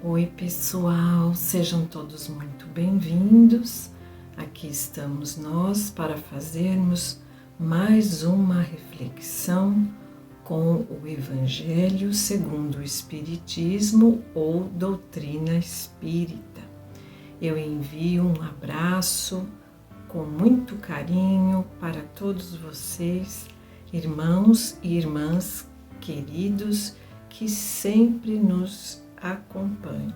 Oi pessoal, sejam todos muito bem-vindos. Aqui estamos nós para fazermos mais uma reflexão com o Evangelho segundo o Espiritismo ou doutrina espírita. Eu envio um abraço com muito carinho para todos vocês, irmãos e irmãs queridos que sempre nos acompanho.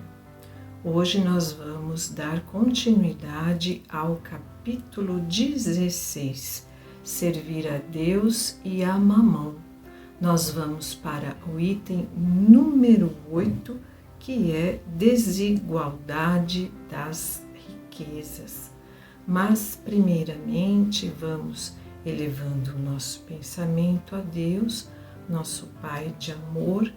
Hoje nós vamos dar continuidade ao capítulo 16, Servir a Deus e a Mamão. Nós vamos para o item número 8, que é Desigualdade das Riquezas. Mas, primeiramente, vamos elevando o nosso pensamento a Deus, nosso Pai de amor,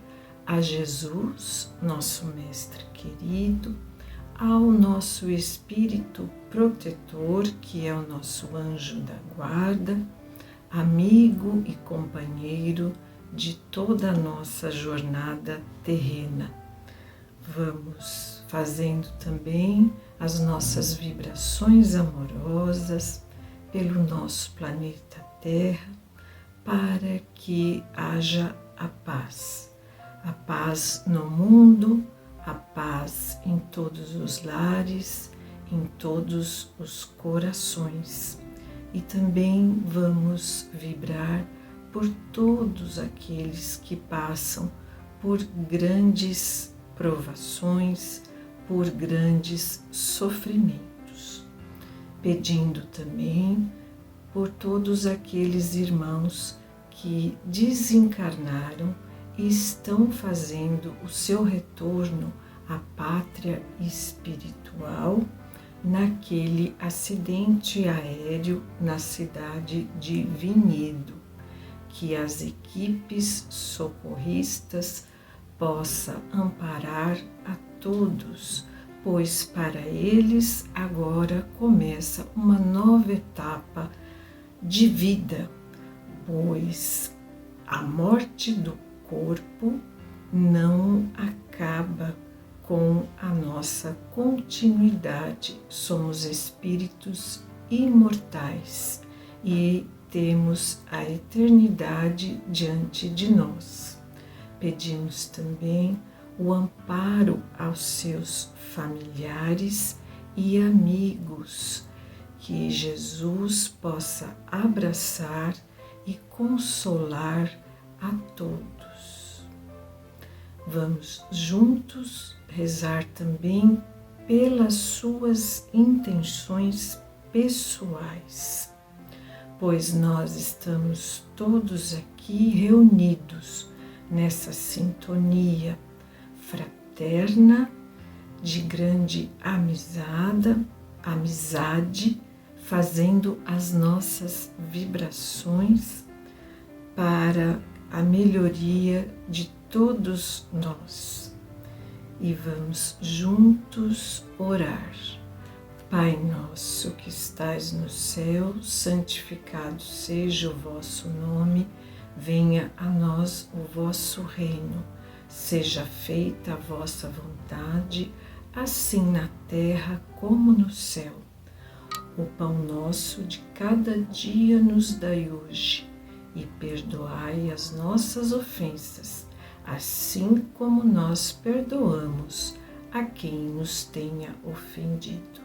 a Jesus, nosso Mestre querido, ao nosso Espírito protetor, que é o nosso anjo da guarda, amigo e companheiro de toda a nossa jornada terrena. Vamos fazendo também as nossas vibrações amorosas pelo nosso planeta Terra, para que haja a paz. A paz no mundo, a paz em todos os lares, em todos os corações. E também vamos vibrar por todos aqueles que passam por grandes provações, por grandes sofrimentos. Pedindo também por todos aqueles irmãos que desencarnaram e estão fazendo o seu retorno à pátria espiritual naquele acidente aéreo na cidade de Vinhedo, que as equipes socorristas possam amparar a todos, pois para eles agora começa uma nova etapa de vida, pois a morte do corpo não acaba com a nossa continuidade. Somos espíritos imortais e temos a eternidade diante de nós. Pedimos também o amparo aos seus familiares e amigos, que Jesus possa abraçar e consolar a todos. Vamos juntos rezar também pelas suas intenções pessoais, pois nós estamos todos aqui reunidos nessa sintonia fraterna de grande amizade, fazendo as nossas vibrações para a melhoria de todos nós. E vamos juntos orar. Pai nosso que estais no céu, santificado seja o vosso nome, venha a nós o vosso reino, seja feita a vossa vontade, assim na terra como no céu. O pão nosso de cada dia nos dai hoje, e perdoai as nossas ofensas, assim como nós perdoamos a quem nos tenha ofendido.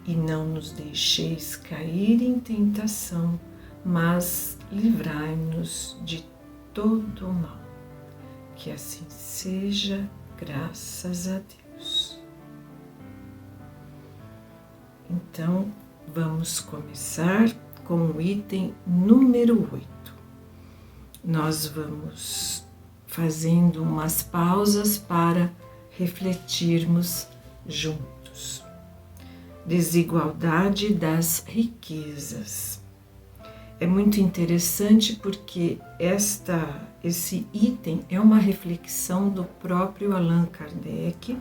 E não nos deixeis cair em tentação, mas livrai-nos de todo o mal. Que assim seja, graças a Deus. Então, vamos começar com o item número 8. Nós vamos fazendo umas pausas para refletirmos juntos. Desigualdade das riquezas. É muito interessante porque esse item é uma reflexão do próprio Allan Kardec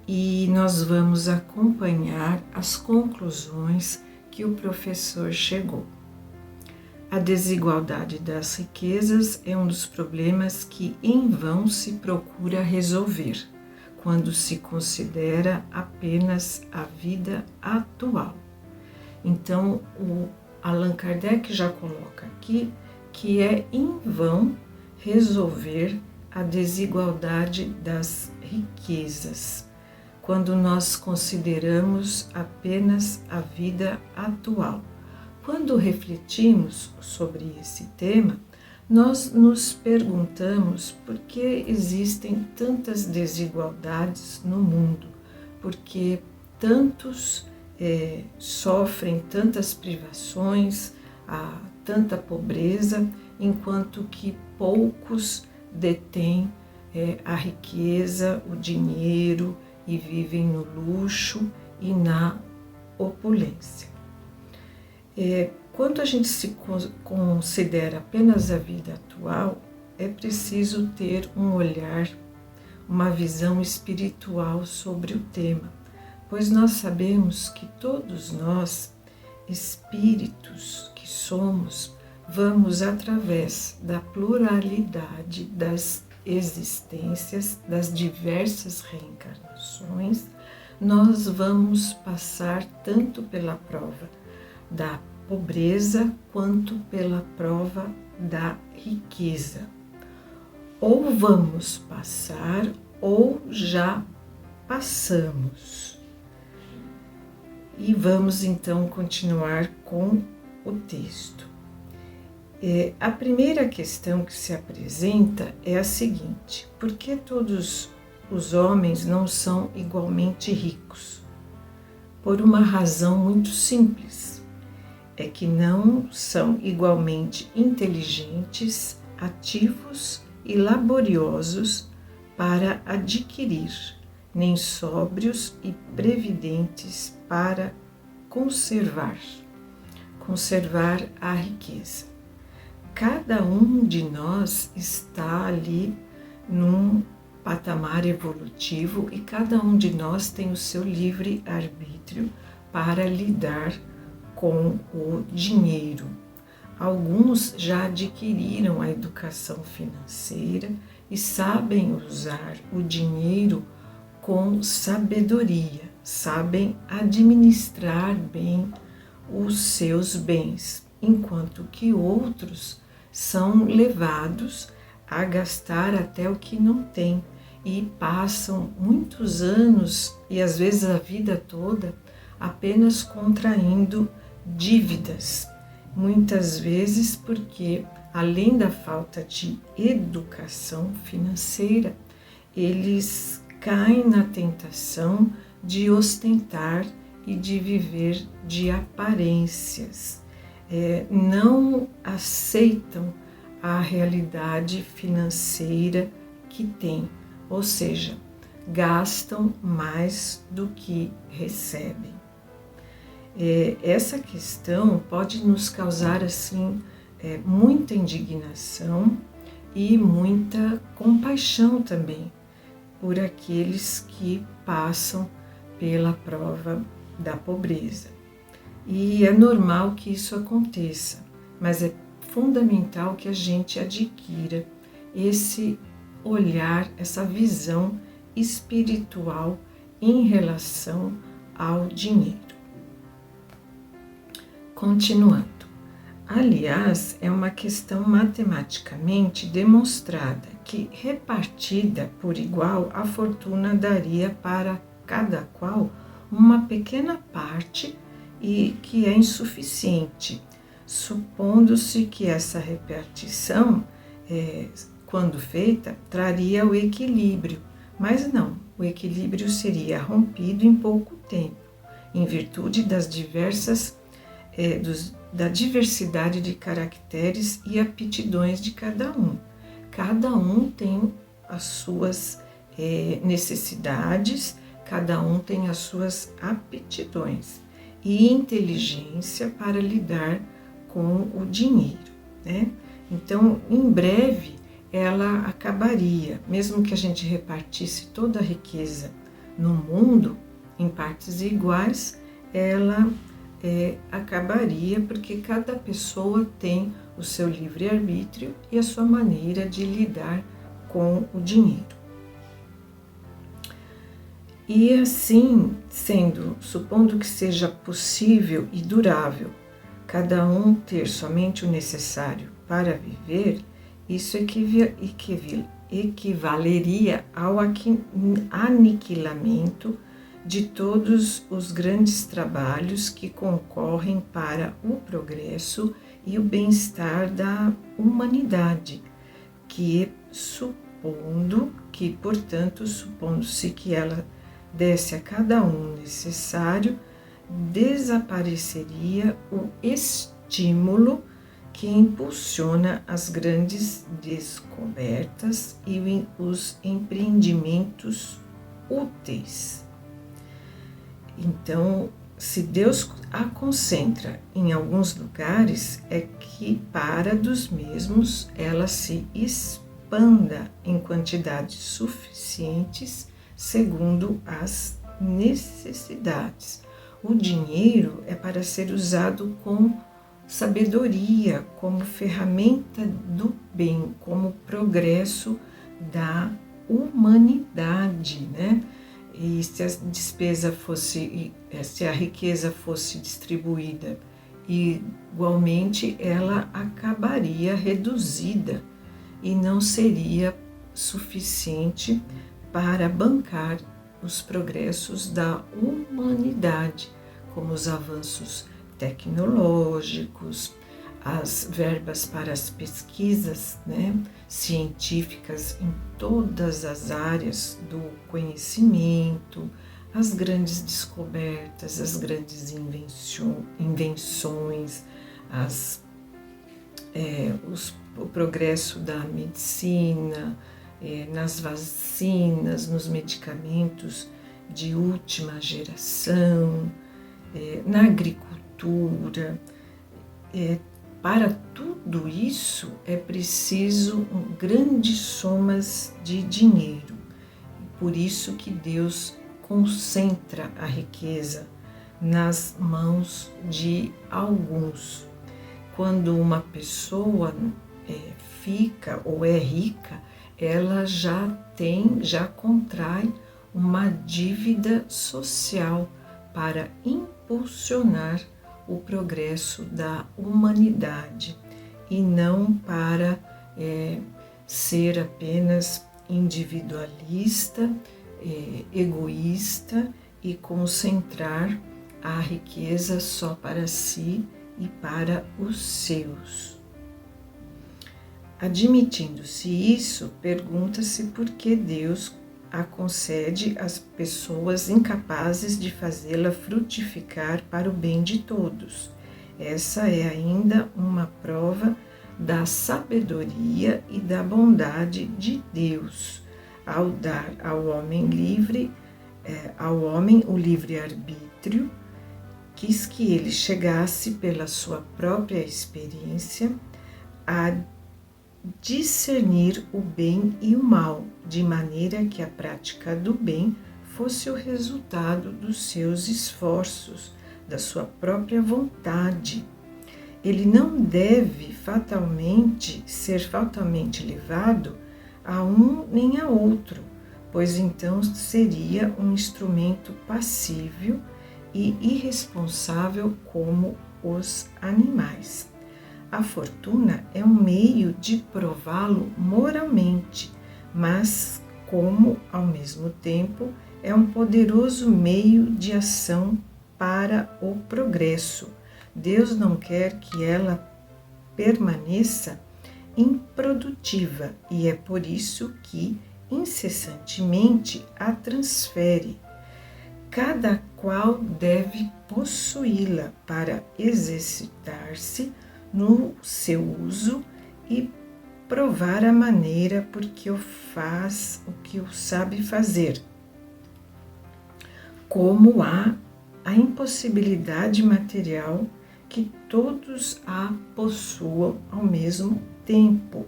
e nós vamos acompanhar as conclusões que o professor chegou. A desigualdade das riquezas é um dos problemas que em vão se procura resolver, quando se considera apenas a vida atual. Então, o Allan Kardec já coloca aqui que é em vão resolver a desigualdade das riquezas, quando nós consideramos apenas a vida atual. Quando refletimos sobre esse tema, nós nos perguntamos por que existem tantas desigualdades no mundo, por que tantos sofrem tantas privações, tanta pobreza, enquanto que poucos detêm a riqueza, o dinheiro e vivem no luxo e na opulência. Quando a gente se considera apenas a vida atual, é preciso ter um olhar, uma visão espiritual sobre o tema, pois nós sabemos que todos nós, espíritos que somos, vamos através da pluralidade das existências, das diversas reencarnações, nós vamos passar tanto pela prova da pobreza quanto pela prova da riqueza. Ou vamos passar ou já passamos. E vamos então continuar com o texto. A primeira questão que se apresenta é a seguinte: por que todos os homens não são igualmente ricos? Por uma razão muito simples, é que não são igualmente inteligentes, ativos e laboriosos para adquirir, nem sóbrios e previdentes para conservar a riqueza. Cada um de nós está ali num patamar evolutivo e cada um de nós tem o seu livre arbítrio para lidar com o dinheiro. Alguns já adquiriram a educação financeira e sabem usar o dinheiro com sabedoria, sabem administrar bem os seus bens, enquanto que outros são levados a gastar até o que não tem e passam muitos anos e às vezes a vida toda apenas contraindo dívidas, muitas vezes porque, além da falta de educação financeira, eles caem na tentação de ostentar e de viver de aparências. Não aceitam a realidade financeira que têm, ou seja, gastam mais do que recebem. Essa questão pode nos causar assim muita indignação e muita compaixão também por aqueles que passam pela prova da pobreza. E é normal que isso aconteça, mas é fundamental que a gente adquira esse olhar, essa visão espiritual em relação ao dinheiro. Continuando. Aliás, é uma questão matematicamente demonstrada que, repartida por igual, a fortuna daria para cada qual uma pequena parte e que é insuficiente, supondo-se que essa repartição, quando feita, traria o equilíbrio, mas não, o equilíbrio seria rompido em pouco tempo, em virtude das da diversidade de caracteres e aptidões de cada um. Cada um tem as suas necessidades, cada um tem as suas aptidões e inteligência para lidar com o dinheiro, né? Então, em breve, ela acabaria, mesmo que a gente repartisse toda a riqueza no mundo em partes iguais, ela acabaria porque cada pessoa tem o seu livre-arbítrio e a sua maneira de lidar com o dinheiro. E assim, supondo que seja possível e durável cada um ter somente o necessário para viver, isso equivaleria ao aniquilamento de todos os grandes trabalhos que concorrem para o progresso e o bem-estar da humanidade, supondo-se que ela desse a cada um necessário, desapareceria o estímulo que impulsiona as grandes descobertas e os empreendimentos úteis. Então, se Deus a concentra em alguns lugares, é que para dos mesmos ela se expanda em quantidades suficientes segundo as necessidades. O dinheiro é para ser usado com sabedoria, como ferramenta do bem, como progresso da humanidade, né? E se a riqueza fosse distribuída igualmente, ela acabaria reduzida e não seria suficiente para bancar os progressos da humanidade, como os avanços tecnológicos, as verbas para as pesquisas, né, científicas em todas as áreas do conhecimento, as grandes descobertas, as grandes invenções, o progresso da medicina, nas vacinas, nos medicamentos de última geração, na agricultura. Para tudo isso é preciso grandes somas de dinheiro. Por isso que Deus concentra a riqueza nas mãos de alguns. Quando uma pessoa fica ou é rica, ela já contrai uma dívida social para impulsionar o progresso da humanidade e não para ser apenas individualista, egoísta e concentrar a riqueza só para si e para os seus. Admitindo-se isso, pergunta-se por que Deus a concede às pessoas incapazes de fazê-la frutificar para o bem de todos. Essa é ainda uma prova da sabedoria e da bondade de Deus, ao dar ao homem o livre-arbítrio, quis que ele chegasse pela sua própria experiência a discernir o bem e o mal, de maneira que a prática do bem fosse o resultado dos seus esforços, da sua própria vontade. Ele não deve ser fatalmente levado a um nem a outro, pois então seria um instrumento passível e irresponsável como os animais. A fortuna é um meio de prová-lo moralmente, mas como, ao mesmo tempo, é um poderoso meio de ação para o progresso. Deus não quer que ela permaneça improdutiva e é por isso que incessantemente a transfere. Cada qual deve possuí-la para exercitar-se no seu uso e provar a maneira por que o faz, o que o sabe fazer. Como há a impossibilidade material que todos a possuam ao mesmo tempo.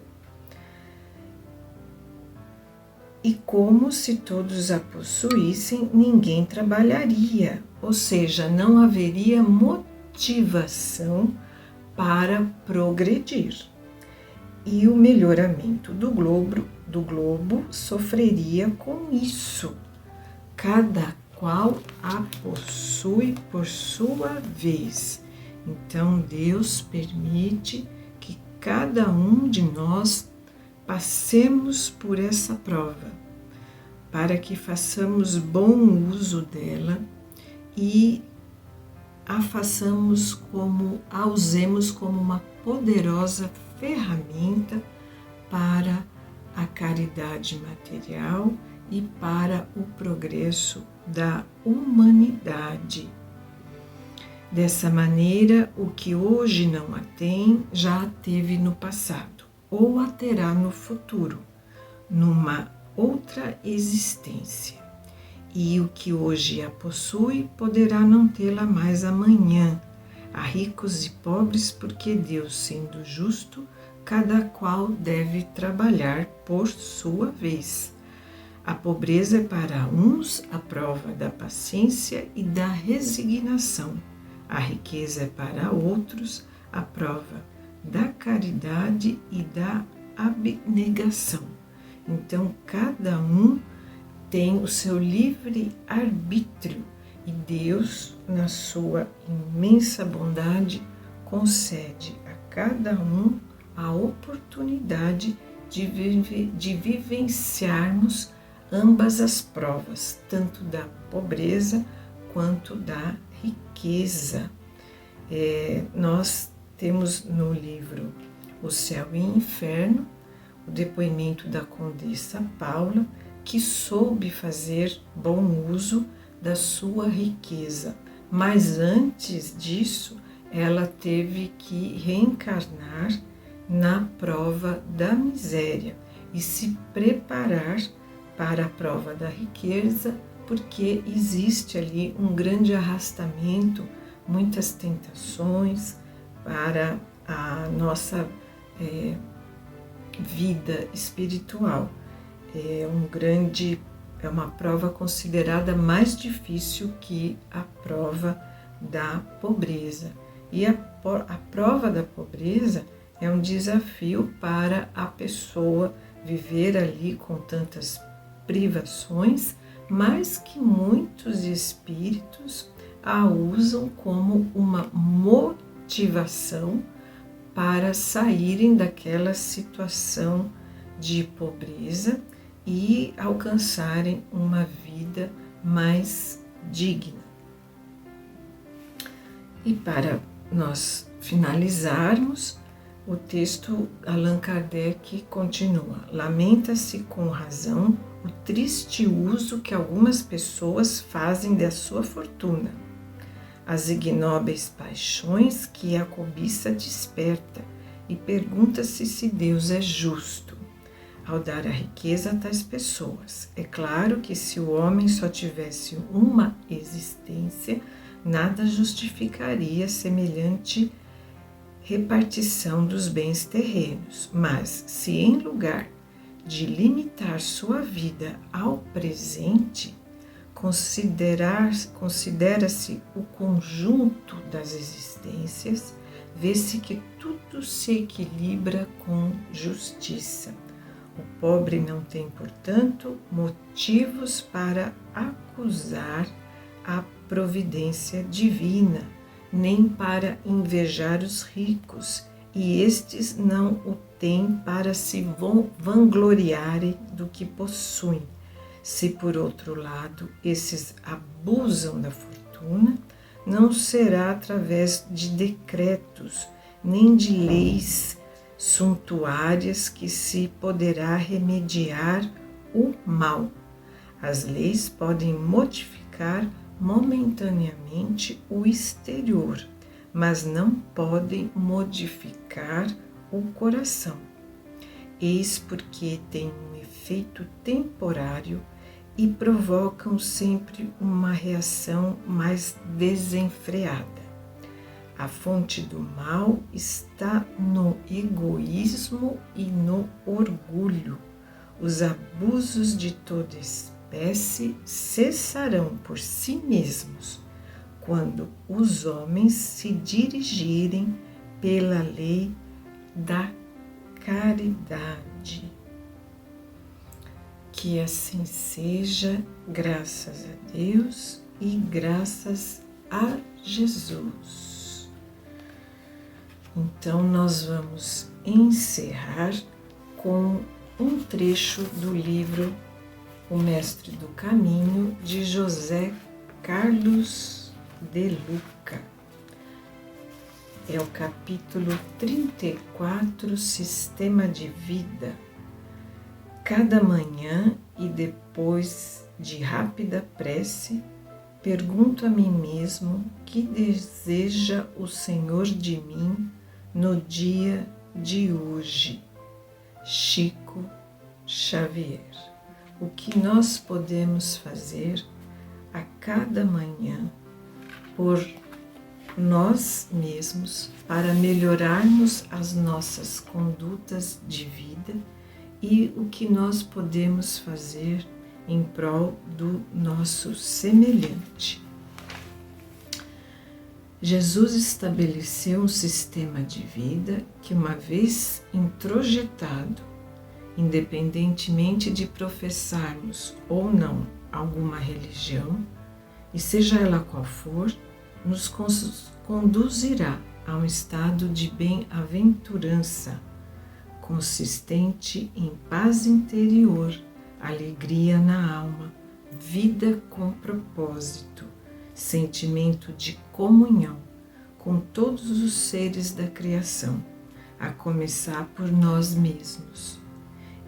E como se todos a possuíssem, ninguém trabalharia, ou seja, não haveria motivação para progredir. E o melhoramento do globo sofreria com isso. cada qual a possui por sua vez. Então Deus permite que cada um de nós passemos por essa prova, para que façamos bom uso dela e a usemos como uma poderosa ferramenta para a caridade material e para o progresso da humanidade. Dessa maneira, o que hoje não a tem, já a teve no passado, ou a terá no futuro, numa outra existência. E o que hoje a possui, poderá não tê-la mais amanhã. Há ricos e pobres, porque Deus, sendo justo, cada qual deve trabalhar por sua vez. A pobreza é para uns a prova da paciência e da resignação. A riqueza é para outros a prova da caridade e da abnegação. Então, cada um tem o seu livre arbítrio e Deus, na sua imensa bondade, concede a cada um a oportunidade de vivenciarmos ambas as provas, tanto da pobreza quanto da riqueza. Nós temos no livro O Céu e o Inferno o depoimento da Condessa Paula, que soube fazer bom uso da sua riqueza, mas antes disso ela teve que reencarnar na prova da miséria e se preparar para a prova da riqueza, porque existe ali um grande arrastamento, muitas tentações para a nossa vida espiritual. É uma prova considerada mais difícil que a prova da pobreza. E a prova da pobreza é um desafio para a pessoa viver ali com tantas privações, mas que muitos espíritos a usam como uma motivação para saírem daquela situação de pobreza e alcançarem uma vida mais digna. E para nós finalizarmos, o texto, Allan Kardec continua: lamenta-se com razão o triste uso que algumas pessoas fazem da sua fortuna, as ignóbeis paixões que a cobiça desperta, e pergunta-se se Deus é justo ao dar a riqueza a tais pessoas. É claro que se o homem só tivesse uma existência, nada justificaria semelhante repartição dos bens terrenos, mas se em lugar de limitar sua vida ao presente, considera-se o conjunto das existências, vê-se que tudo se equilibra com justiça. O pobre não tem, portanto, motivos para acusar a providência divina, nem para invejar os ricos, e estes não o têm para se vangloriarem do que possuem. Se, por outro lado, esses abusam da fortuna, não será através de decretos, nem de leis suntuárias que se poderá remediar o mal. As leis podem modificar momentaneamente o exterior, mas não podem modificar o coração. Eis porque têm um efeito temporário e provocam sempre uma reação mais desenfreada. A fonte do mal está no egoísmo e no orgulho. Os abusos de toda espécie cessarão por si mesmos quando os homens se dirigirem pela lei da caridade. Que assim seja, graças a Deus e graças a Jesus. Então, nós vamos encerrar com um trecho do livro O Mestre do Caminho, de José Carlos de Luca. É o capítulo 34, Sistema de Vida. Cada manhã e depois de rápida prece, pergunto a mim mesmo que deseja o Senhor de mim no dia de hoje. Chico Xavier. O que nós podemos fazer a cada manhã por nós mesmos para melhorarmos as nossas condutas de vida e o que nós podemos fazer em prol do nosso semelhante. Jesus estabeleceu um sistema de vida que, uma vez introjetado, independentemente de professarmos ou não alguma religião, e seja ela qual for, nos conduzirá a um estado de bem-aventurança, consistente em paz interior, alegria na alma, vida com propósito, sentimento de comunhão com todos os seres da criação, a começar por nós mesmos,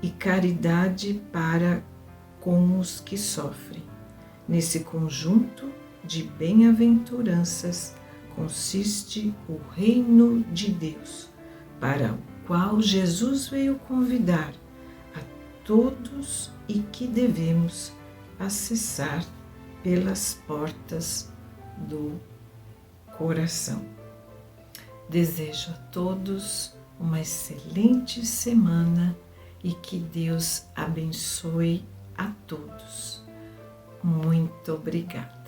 e caridade para com os que sofrem. Nesse conjunto de bem-aventuranças consiste o reino de Deus, para o qual Jesus veio convidar a todos e que devemos acessar pelas portas do coração. Desejo a todos uma excelente semana e que Deus abençoe a todos. Muito obrigada.